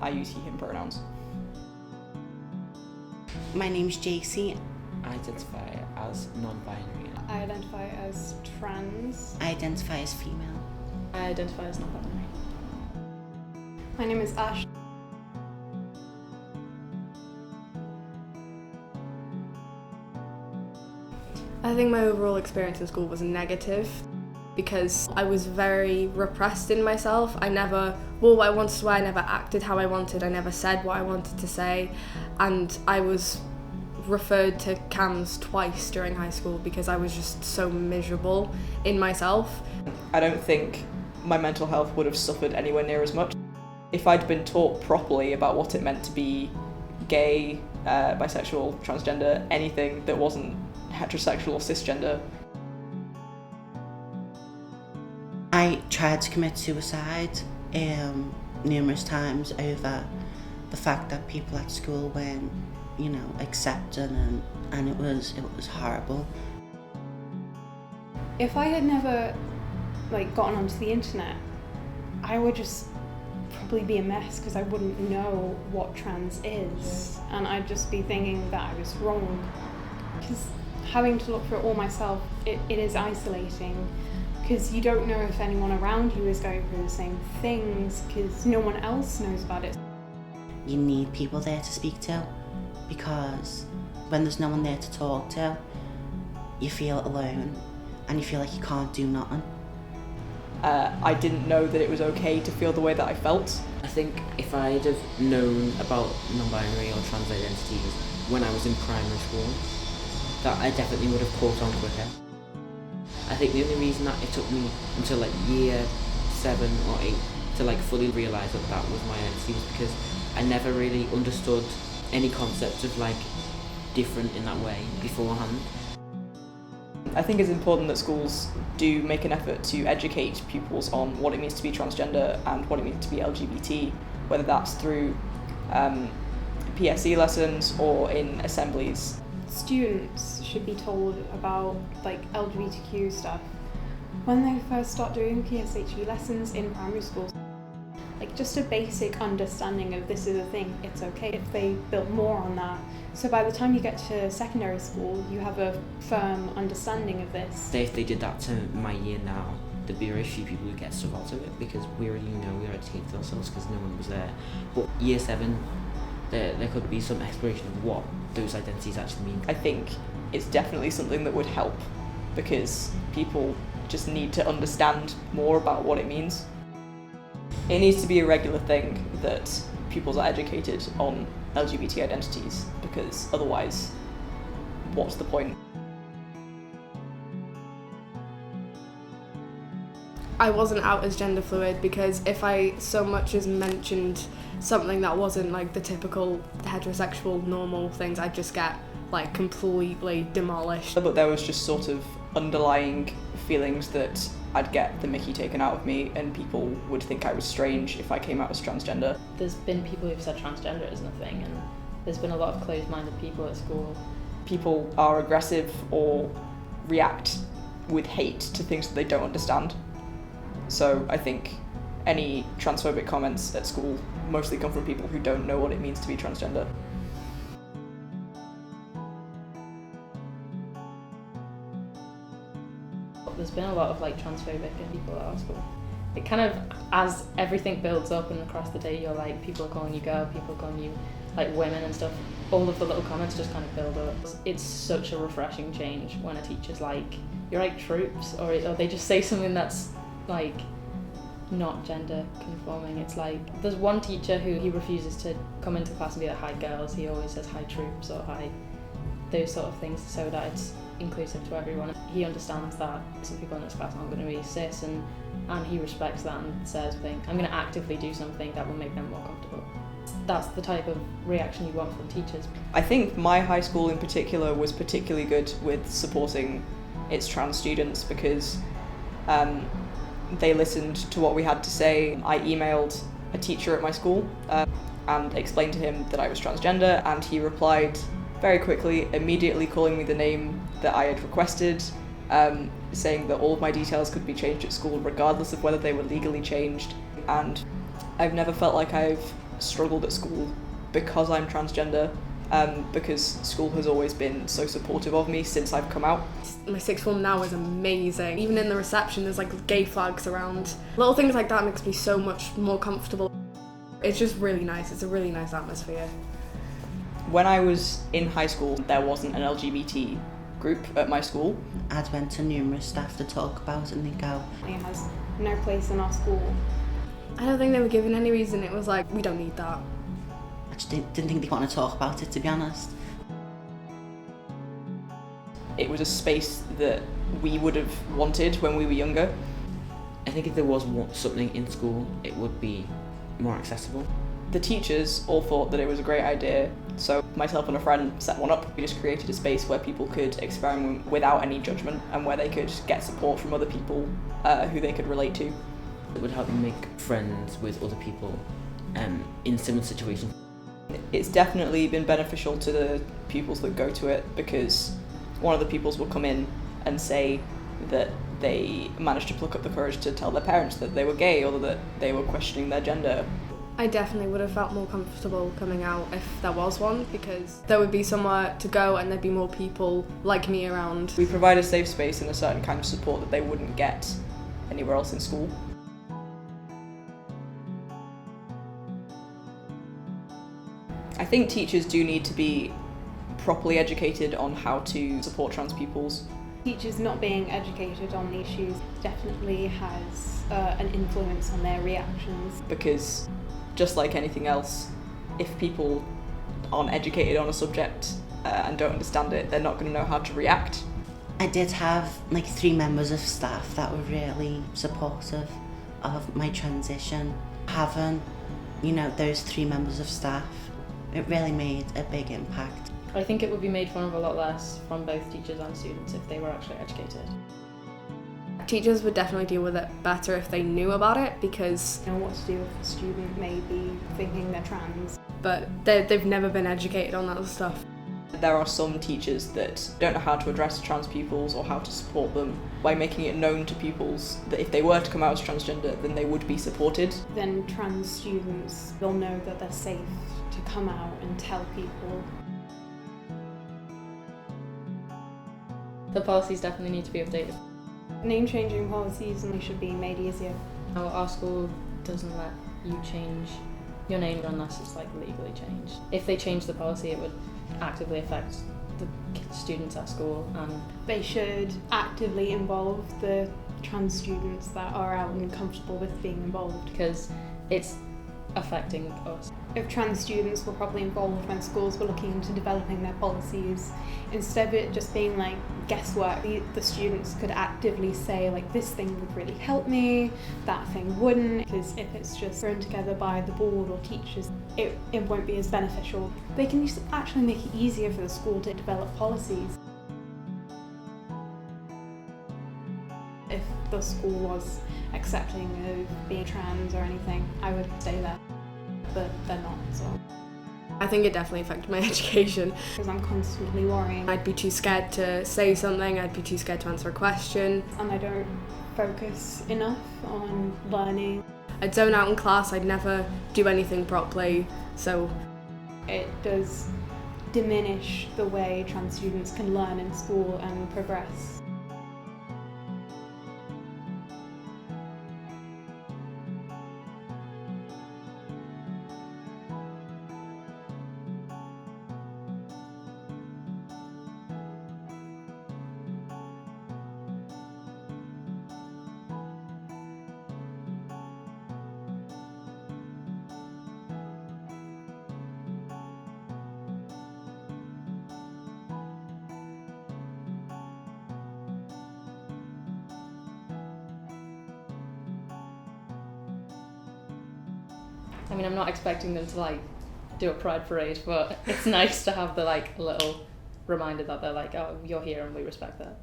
I use he, him pronouns. My name's JC. I identify as non-binary. I identify as trans. I identify as female. I identify as non-binary. My name is Ash. I think my overall experience in school was negative because I was very repressed in myself. I never acted how I wanted, I never said what I wanted to say, and I was referred to CAMS twice during high school because I was just so miserable in myself. I don't think my mental health would have suffered anywhere near as much if I'd been taught properly about what it meant to be gay, bisexual, transgender, anything that wasn't heterosexual or cisgender. I tried to commit suicide numerous times over the fact that people at school weren't, accepting, and it was horrible. If I had never gotten onto the internet, I would just probably be a mess because I wouldn't know what trans is, and I'd just be thinking that I was wrong. Because having to look for it all myself, it is isolating because you don't know if anyone around you is going through the same things because no one else knows about it. You need people there to speak to, because when there's no one there to talk to, you feel alone and you feel like you can't do nothing. I didn't know that it was okay to feel the way that I felt. I think if I'd have known about non-binary or trans identities when I was in primary school, that I definitely would have caught on quicker. I think the only reason that it took me until year 7 or 8 to fully realise that that was my identity was because I never really understood any concept of different in that way beforehand. I think it's important that schools do make an effort to educate pupils on what it means to be transgender and what it means to be LGBT, whether that's through PSE lessons or in assemblies. Students should be told about LGBTQ stuff when they first start doing PSHE lessons in primary schools. Just a basic understanding of this is a thing, it's okay if they build more on that. So by the time you get to secondary school, you have a firm understanding of this. Say if they did that to my year now, there'd be very few people who get stuff out of it because we already educated ourselves because no one was there. But year 7, there could be some exploration of what those identities actually mean. I think it's definitely something that would help because people just need to understand more about what it means. It needs to be a regular thing that pupils are educated on LGBT identities because otherwise, what's the point? I wasn't out as gender fluid because if I so much as mentioned something that wasn't the typical heterosexual normal things, I'd just get completely demolished. But there was just sort of underlying feelings that I'd get the mickey taken out of me and people would think I was strange if I came out as transgender. There's been people who've said transgender isn't a thing, and there's been a lot of closed-minded people at school. People are aggressive or react with hate to things that they don't understand. So I think any transphobic comments at school mostly come from people who don't know what it means to be transgender. There's been a lot of transphobic people at our school. It kind of, as everything builds up and across the day, you're people are calling you girl, people are calling you women and stuff. All of the little comments just kind of build up. It's such a refreshing change when a teacher's you're troops, or they just say something that's not gender conforming. It's there's one teacher who he refuses to come into class and be hi girls. He always says hi troops or hi those sort of things so that it's inclusive to everyone. He understands that some people in this class aren't going to be cis, and he respects that and says, I'm going to actively do something that will make them more comfortable. That's the type of reaction you want from teachers. I think my high school in particular was particularly good with supporting its trans students because they listened to what we had to say. I emailed a teacher at my school and explained to him that I was transgender, and he replied very quickly, immediately calling me the name that I had requested, saying that all of my details could be changed at school regardless of whether they were legally changed. And I've never felt like I've struggled at school because I'm transgender, because school has always been so supportive of me since I've come out. My sixth form now is amazing. Even in the reception there's like gay flags around. Little things like that makes me so much more comfortable. It's just really nice. It's a really nice atmosphere. When I was in high school, there wasn't an LGBT group at my school. I'd went to numerous staff to talk about it and they go, It has no place in our school. I don't think they were given any reason. It was like, we don't need that. I just didn't think they want to talk about it, to be honest. It was a space that we would have wanted when we were younger. I think if there was something in school, it would be more accessible. The teachers all thought that it was a great idea, so myself and a friend set one up. We just created a space where people could experiment without any judgment and where they could get support from other people who they could relate to. It would help you make friends with other people in similar situations. It's definitely been beneficial to the pupils that go to it, because one of the pupils will come in and say that they managed to pluck up the courage to tell their parents that they were gay or that they were questioning their gender. I definitely would have felt more comfortable coming out if there was one, because there would be somewhere to go and there'd be more people like me around. We provide a safe space and a certain kind of support that they wouldn't get anywhere else in school. I think teachers do need to be properly educated on how to support trans pupils. Teachers not being educated on the issues definitely has an influence on their reactions. Because just like anything else, if people aren't educated on a subject and don't understand it, they're not going to know how to react. I did have like 3 members of staff that were really supportive of my transition. Having, those 3 members of staff, it really made a big impact. I think it would be made fun of a lot less from both teachers and students if they were actually educated. Teachers would definitely deal with it better if they knew about it, because You know what to do if a student may be thinking they're trans. but they've never been educated on that stuff. There are some teachers that don't know how to address trans pupils or how to support them by making it known to pupils that if they were to come out as transgender, then they would be supported. Then trans students will know that they're safe to come out and tell people. The policies definitely need to be updated. Name-changing policies and they should be made easier. Our school doesn't let you change your name unless it's like legally changed. If they change the policy, it would actively affect the students at school, and They should actively involve the trans students that are out and comfortable with being involved. because it's affecting us. If trans students were properly involved when schools were looking into developing their policies, instead of it just being like guesswork, the students could actively say like, this thing would really help me, that thing wouldn't, because if it's just thrown together by the board or teachers, it won't be as beneficial. They can actually make it easier for the school to develop policies. If the school was accepting of being trans or anything, I would stay there. But they're not, so. I think it definitely affected my education. Because I'm constantly worrying. I'd be too scared to say something, I'd be too scared to answer a question. And I don't focus enough on learning. I'd zone out in class, I'd never do anything properly, so It does diminish the way trans students can learn in school and progress. I mean, I'm not expecting them to like do a pride parade, but it's nice to have the like little reminder that they're like, oh, you're here and we respect that.